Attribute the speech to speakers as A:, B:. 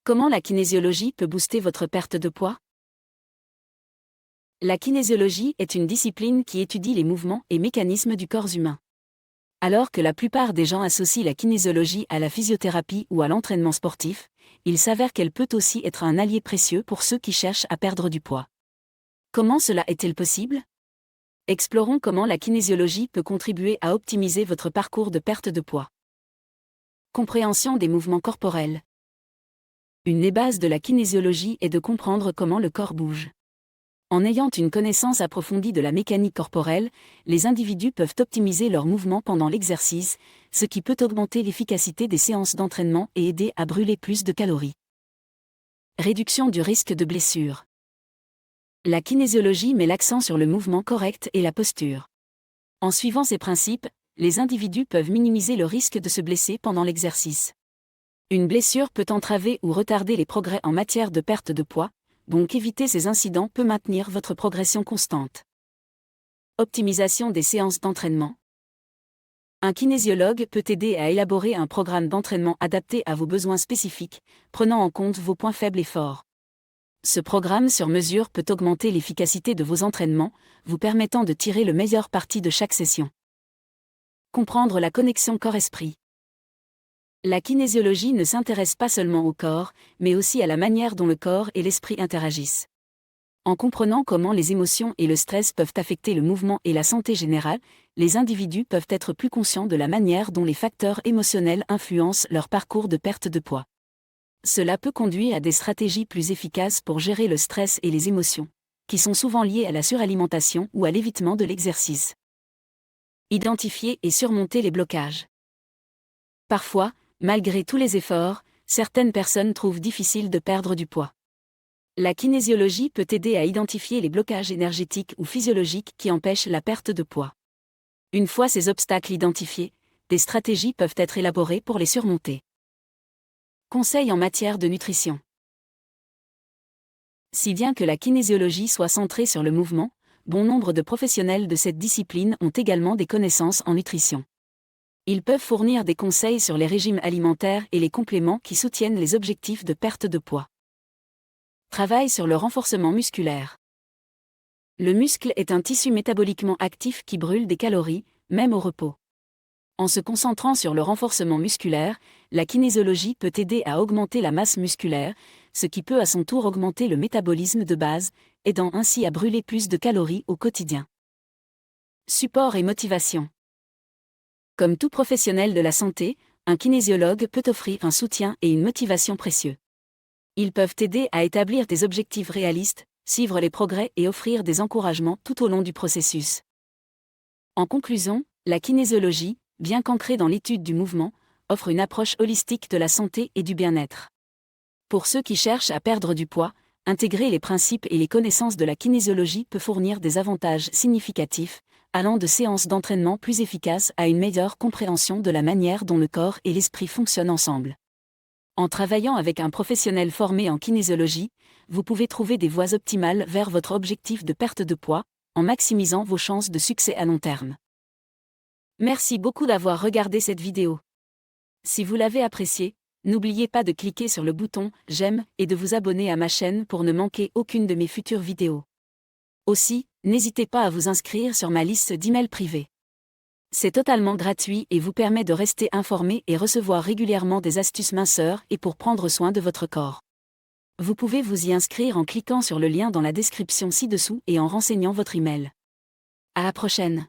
A: Comment la kinésiologie peut booster votre perte de poids? La kinésiologie est une discipline qui étudie les mouvements et mécanismes du corps humain. Alors que la plupart des gens associent la kinésiologie à la physiothérapie ou à l'entraînement sportif, il s'avère qu'elle peut aussi être un allié précieux pour ceux qui cherchent à perdre du poids. Comment cela est-il possible? Explorons comment la kinésiologie peut contribuer à optimiser votre parcours de perte de poids. Compréhension des mouvements corporels. Une des bases de la kinésiologie est de comprendre comment le corps bouge. En ayant une connaissance approfondie de la mécanique corporelle, les individus peuvent optimiser leurs mouvements pendant l'exercice, ce qui peut augmenter l'efficacité des séances d'entraînement et aider à brûler plus de calories. Réduction du risque de blessure. La kinésiologie met l'accent sur le mouvement correct et la posture. En suivant ces principes, les individus peuvent minimiser le risque de se blesser pendant l'exercice. Une blessure peut entraver ou retarder les progrès en matière de perte de poids, donc éviter ces incidents peut maintenir votre progression constante. Optimisation des séances d'entraînement. Un kinésiologue peut aider à élaborer un programme d'entraînement adapté à vos besoins spécifiques, prenant en compte vos points faibles et forts. Ce programme sur mesure peut augmenter l'efficacité de vos entraînements, vous permettant de tirer le meilleur parti de chaque session. Comprendre la connexion corps-esprit. La kinésiologie ne s'intéresse pas seulement au corps, mais aussi à la manière dont le corps et l'esprit interagissent. En comprenant comment les émotions et le stress peuvent affecter le mouvement et la santé générale, les individus peuvent être plus conscients de la manière dont les facteurs émotionnels influencent leur parcours de perte de poids. Cela peut conduire à des stratégies plus efficaces pour gérer le stress et les émotions, qui sont souvent liées à la suralimentation ou à l'évitement de l'exercice. Identifier et surmonter les blocages. Parfois, malgré tous les efforts, certaines personnes trouvent difficile de perdre du poids. La kinésiologie peut aider à identifier les blocages énergétiques ou physiologiques qui empêchent la perte de poids. Une fois ces obstacles identifiés, des stratégies peuvent être élaborées pour les surmonter. Conseils en matière de nutrition. Si bien que la kinésiologie soit centrée sur le mouvement, bon nombre de professionnels de cette discipline ont également des connaissances en nutrition. Ils peuvent fournir des conseils sur les régimes alimentaires et les compléments qui soutiennent les objectifs de perte de poids. Travail sur le renforcement musculaire. Le muscle est un tissu métaboliquement actif qui brûle des calories, même au repos. En se concentrant sur le renforcement musculaire, la kinésiologie peut aider à augmenter la masse musculaire, ce qui peut à son tour augmenter le métabolisme de base, aidant ainsi à brûler plus de calories au quotidien. Support et motivation. Comme tout professionnel de la santé, un kinésiologue peut offrir un soutien et une motivation précieux. Ils peuvent aider à établir des objectifs réalistes, suivre les progrès et offrir des encouragements tout au long du processus. En conclusion, la kinésiologie, bien qu'ancrée dans l'étude du mouvement, offre une approche holistique de la santé et du bien-être. Pour ceux qui cherchent à perdre du poids, intégrer les principes et les connaissances de la kinésiologie peut fournir des avantages significatifs, allant de séances d'entraînement plus efficaces à une meilleure compréhension de la manière dont le corps et l'esprit fonctionnent ensemble. En travaillant avec un professionnel formé en kinésiologie, vous pouvez trouver des voies optimales vers votre objectif de perte de poids, en maximisant vos chances de succès à long terme. Merci beaucoup d'avoir regardé cette vidéo. Si vous l'avez appréciée, n'oubliez pas de cliquer sur le bouton « J'aime » et de vous abonner à ma chaîne pour ne manquer aucune de mes futures vidéos. Aussi, n'hésitez pas à vous inscrire sur ma liste d'emails privés. C'est totalement gratuit et vous permet de rester informé et recevoir régulièrement des astuces minceurs et pour prendre soin de votre corps. Vous pouvez vous y inscrire en cliquant sur le lien dans la description ci-dessous et en renseignant votre email. À la prochaine.